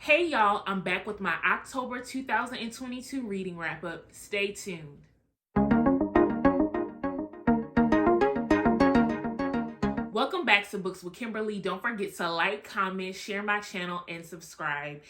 Hey y'all, I'm back with my October 2022 reading wrap up. Stay tuned. Welcome back to Books with Kimberly. Don't forget to like, comment, share my channel, and subscribe.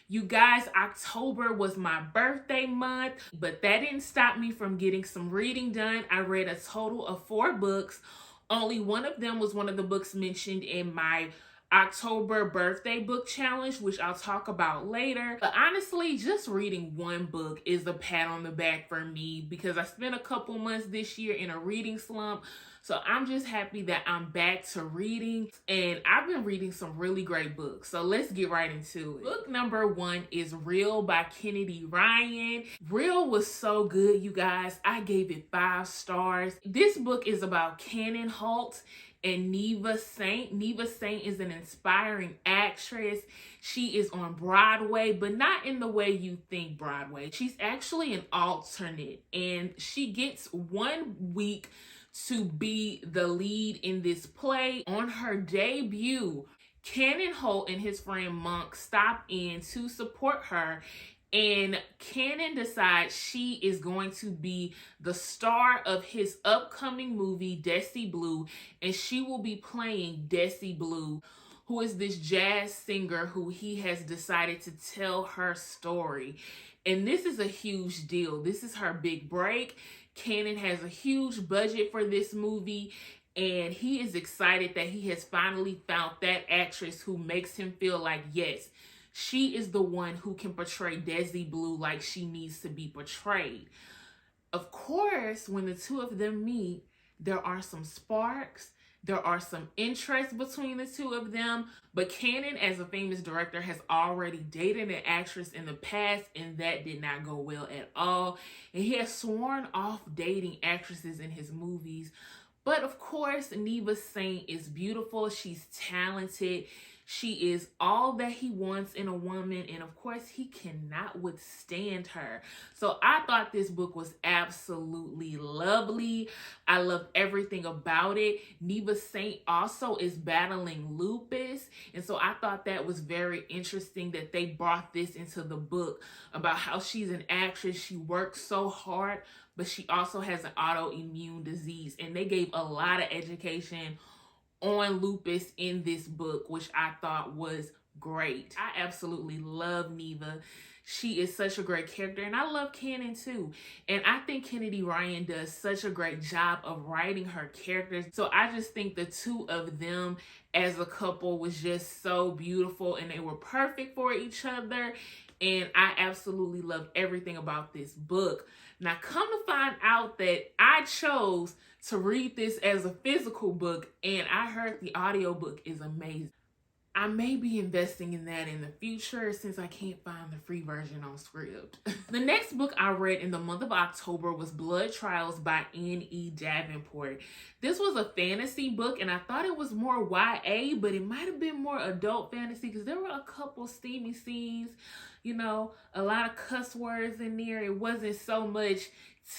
You guys, October was my birthday month, but that didn't stop me from getting some reading done. I read a total of 4 books. Only one of them was one of the books mentioned in my October birthday book challenge, which I'll talk about later. But honestly, just reading one book is a pat on the back for me because I spent a couple months this year in a reading slump. So I'm just happy that I'm back to reading, and I've been reading some really great books. So let's get right into it. Book number 1 is Real by Kennedy Ryan. Real was so good, you guys. I gave it 5 stars. This book is about Cannon Holt and Neva Saint. Neva Saint is an inspiring actress. She is on Broadway, but not in the way you think Broadway. She's actually an alternate, and she gets 1 week to be the lead in this play. On her debut, Cannon Holt and his friend Monk stop in to support her, and Cannon decides she is going to be the star of his upcoming movie, Desi Blue, and she will be playing Desi Blue, who is this jazz singer who he has decided to tell her story. And this is a huge deal. This is her big break. Cannon has a huge budget for this movie, and he is excited that he has finally found that actress who makes him feel like, yes, she is the one who can portray Desi Blue like she needs to be portrayed. Of course, when the two of them meet, there are some sparks. There are some interest between the two of them, but Cannon, as a famous director, has already dated an actress in the past, and that did not go well at all. And he has sworn off dating actresses in his movies. But of course, Neva Saint is beautiful. She's talented. She is all that he wants in a woman, and of course, he cannot withstand her. So I thought this book was absolutely lovely. I love everything about it. Neva Saint also is battling lupus, and so I thought that was very interesting that they brought this into the book about how she's an actress. She works so hard, but she also has an autoimmune disease, and they gave a lot of education on lupus in this book, which I thought was great. I absolutely love Neva. She is such a great character, and I love Cannon too. And I think Kennedy Ryan does such a great job of writing her characters. So I just think the two of them as a couple was just so beautiful, and they were perfect for each other. And I absolutely love everything about this book. Now, come to find out that I chose to read this as a physical book, and I heard the audiobook is amazing. I may be investing in that in the future since I can't find the free version on Scribd. The next book I read in the month of October was Blood Trials by N.E. Davenport. This was a fantasy book, and I thought it was more YA, but it might have been more adult fantasy because there were a couple steamy scenes, you know, a lot of cuss words in there. It wasn't so much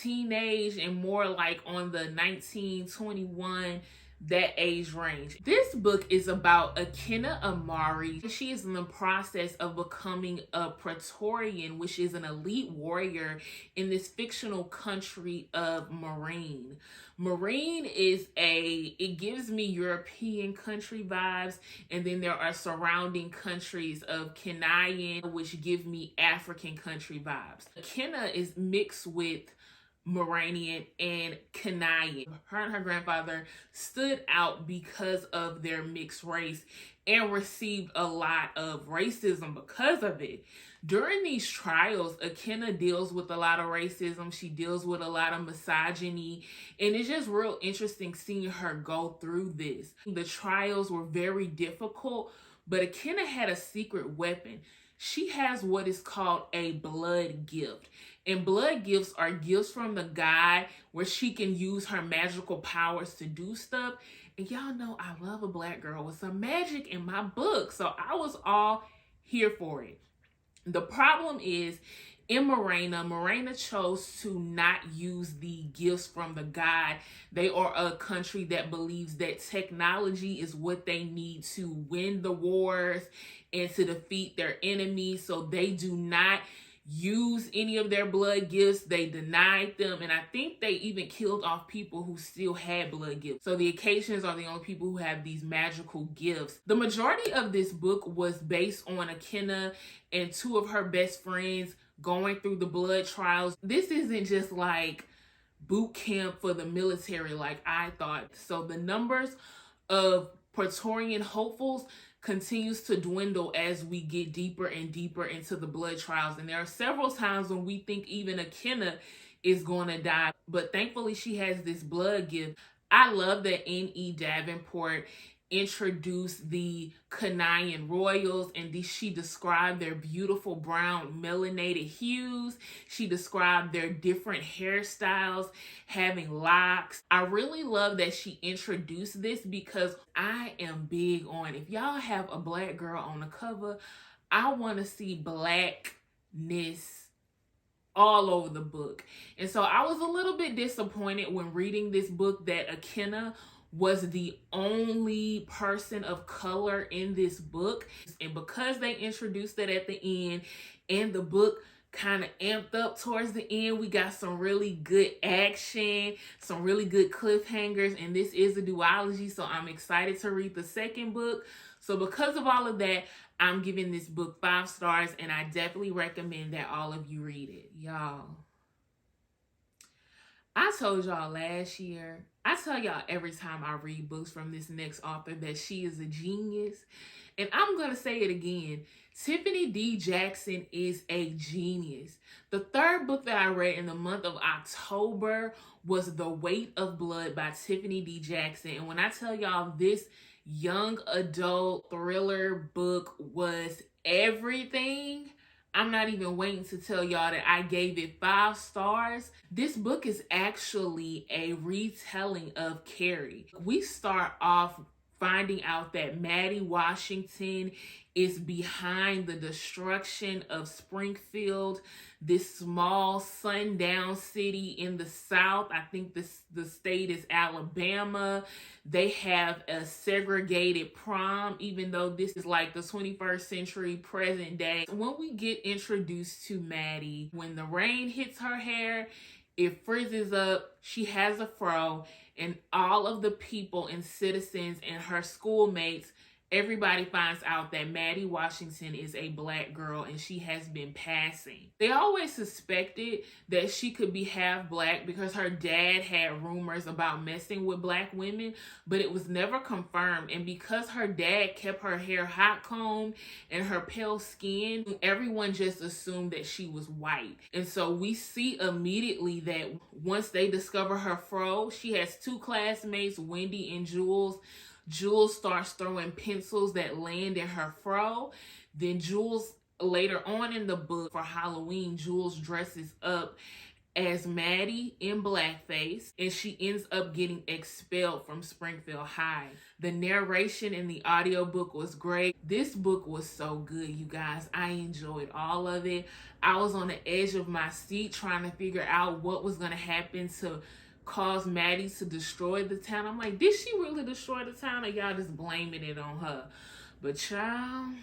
teenage and more like on the 1921, that age range. This book is about Akinna Amari. She is in the process of becoming a Praetorian, which is an elite warrior in this fictional country of Marine. Marine is it gives me European country vibes, and then there are surrounding countries of Canaan, which give me African country vibes. Akinna is mixed with Moranian and Canaan. Her and her grandfather stood out because of their mixed race and received a lot of racism because of it. During these trials, Akinna deals with a lot of racism. She deals with a lot of misogyny, and it's just real interesting seeing her go through this. The trials were very difficult, but Akinna had a secret weapon. She has what is called a blood gift. And blood gifts are gifts from the God where she can use her magical powers to do stuff. And y'all know I love a black girl with some magic in my book. So I was all here for it. The problem is In Morena chose to not use the gifts from the God. They are a country that believes that technology is what they need to win the wars and to defeat their enemies. So they do not use any of their blood gifts. They denied them, and I think they even killed off people who still had blood gifts. So the Acacians are the only people who have these magical gifts. The majority of this book was based on Akenna and two of her best friends going through the blood trials. This isn't just like boot camp for the military like I thought. So the numbers of Praetorian hopefuls continues to dwindle as we get deeper and deeper into the blood trials. And there are several times when we think even Akenna is going to die, but thankfully she has this blood gift. I love that N.E. Davenport introduced the Canaan royals, and she described their beautiful brown melanated hues. She described their different hairstyles, having locks. I really love that she introduced this because I am big on, if y'all have a black girl on the cover, I want to see blackness all over the book. And so I was a little bit disappointed when reading this book that Akenna was the only person of color in this book. And because they introduced it at the end and the book kind of amped up towards the end, we got some really good action, some really good cliffhangers, and this is a duology, so I'm excited to read the second book. So because of all of that, I'm giving this book 5 stars, and I definitely recommend that all of you read it. Y'all, I told y'all last year, I tell y'all every time I read books from this next author that she is a genius. And I'm going to say it again. Tiffany D. Jackson is a genius. The third book that I read in the month of October was The Weight of Blood by Tiffany D. Jackson. And when I tell y'all this young adult thriller book was everything, I'm not even waiting to tell y'all that I gave it 5 stars. This book is actually a retelling of Carrie. We start off finding out that Maddie Washington is behind the destruction of Springfield, this small sundown city in the South. I think the state is Alabama. They have a segregated prom, even though this is like the 21st century present day. When we get introduced to Maddie, when the rain hits her hair, it frizzes up, she has a fro, and all of the people and citizens and her schoolmates, everybody finds out that Maddie Washington is a black girl and she has been passing. They always suspected that she could be half black because her dad had rumors about messing with black women, but it was never confirmed. And because her dad kept her hair hot combed and her pale skin, everyone just assumed that she was white. And so we see immediately that once they discover her fro, she has 2 classmates, Wendy and Jules. Jules starts throwing pencils that land in her fro. Then Jules, later on in the book for Halloween, Jules dresses up as Maddie in blackface, and she ends up getting expelled from Springfield High. The narration in the audiobook was great. This book was so good, you guys. I enjoyed all of it. I was on the edge of my seat trying to figure out what was going to happen to cause Maddie to destroy the town. I'm like, did she really destroy the town, or y'all just blaming it on her? But child,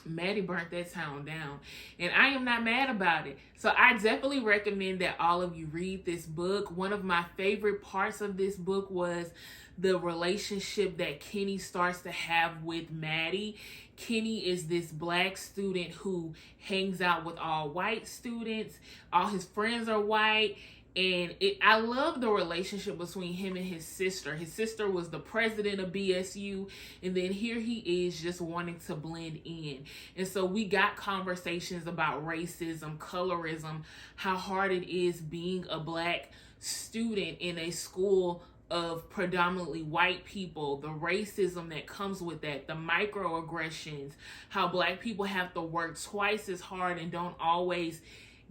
Maddie burnt that town down, and I am not mad about it. So I definitely recommend that all of you read this book. One of my favorite parts of this book was the relationship that Kenny starts to have with Maddie. Kenny is this black student who hangs out with all white students. All his friends are white. And I love the relationship between him and his sister. His sister was the president of BSU, and then here he is just wanting to blend in. And so we got conversations about racism, colorism, how hard it is being a black student in a school of predominantly white people, the racism that comes with that, the microaggressions, how black people have to work twice as hard and don't always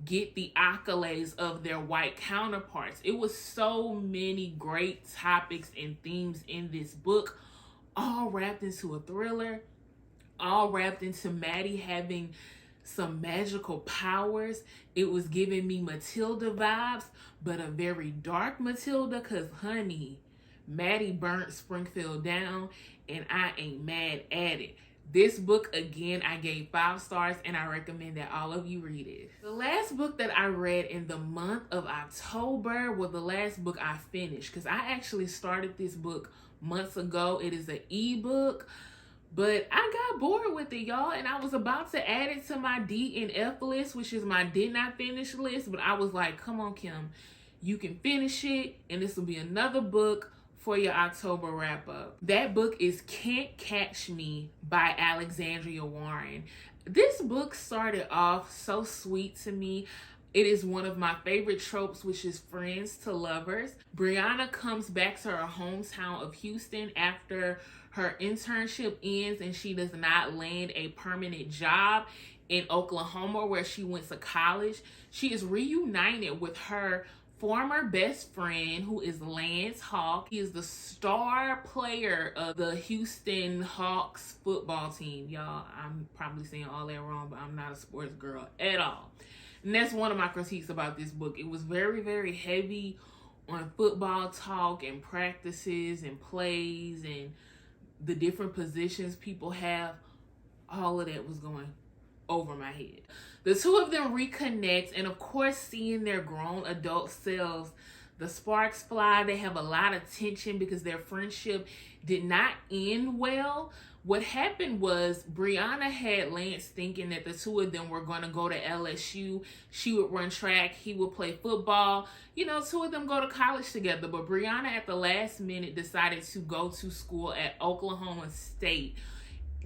get the accolades of their white counterparts. It was so many great topics and themes in this book, all wrapped into a thriller, all wrapped into Maddie having some magical powers. It was giving me Matilda vibes, but a very dark Matilda, because honey, Maddie burnt Springfield down, and I ain't mad at it. This book, again, I gave 5 stars, and I recommend that all of you read it. The last book that I read in the month of October was the last book I finished, because I actually started this book months ago. It is an ebook, but I got bored with it, y'all, and I was about to add it to my D and F list, which is my did not finish list, but I was like, come on, Kim, you can finish it, and this will be another book for your October wrap up. That book is Cant Catch Me by Alexandra Warren. This book started off so sweet to me. It is one of my favorite tropes, which is friends to lovers. Brianna comes back to her hometown of Houston after her internship ends and she does not land a permanent job in Oklahoma where she went to college. She is reunited with her former best friend, who is Lance Hawk. He is the star player of the Houston Hawks football team. Y'all, I'm probably saying all that wrong, but I'm not a sports girl at all. And that's one of my critiques about this book. It was very, very heavy on football talk and practices and plays and the different positions people have. All of that was going over my head. The two of them reconnect, and of course, seeing their grown adult selves, the sparks fly. They have a lot of tension because their friendship did not end well. What happened was Brianna had Lance thinking that the two of them were going to go to LSU. She would run track, he would play football. You know, two of them go to college together. But Brianna at the last minute decided to go to school at Oklahoma State.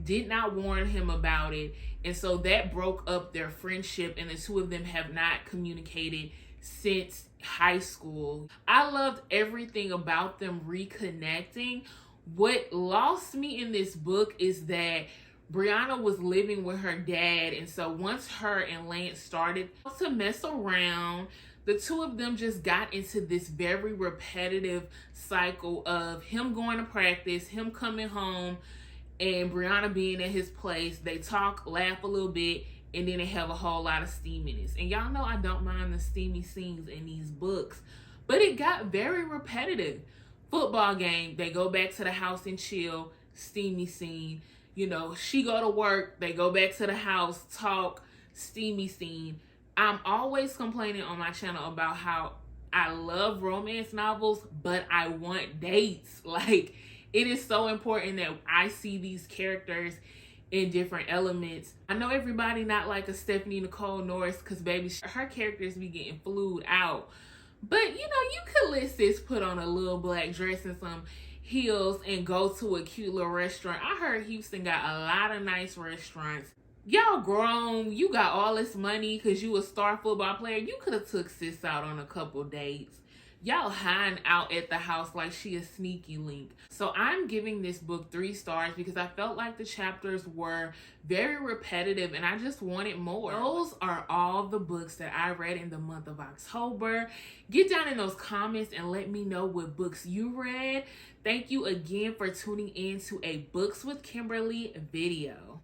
Did not warn him about it, and so that broke up their friendship, and the two of them have not communicated since high school. I loved everything about them reconnecting. What lost me in this book is that Brianna was living with her dad, and so once her and Lance started to mess around, the two of them just got into this very repetitive cycle of him going to practice, him coming home, and Brianna being at his place. They talk, laugh a little bit, and then they have a whole lot of steaminess. And y'all know I don't mind the steamy scenes in these books, but it got very repetitive. Football game, they go back to the house and chill, steamy scene. You know, she go to work, they go back to the house, talk, steamy scene. I'm always complaining on my channel about how I love romance novels, but I want dates. Like, it is so important that I see these characters in different elements. I know everybody not like a Stephanie Nicole Norris, because baby, her characters be getting flued out. But you know, you could let sis put on a little black dress and some heels and go to a cute little restaurant. I heard Houston got a lot of nice restaurants. Y'all grown, you got all this money because you a star football player. You could have took sis out on a couple dates. Y'all hiding out at the house like she a sneaky link. So I'm giving this book 3 stars because I felt like the chapters were very repetitive and I just wanted more. Those are all the books that I read in the month of October. Get down in those comments and let me know what books you read. Thank you again for tuning in to a Books with Kimberly video.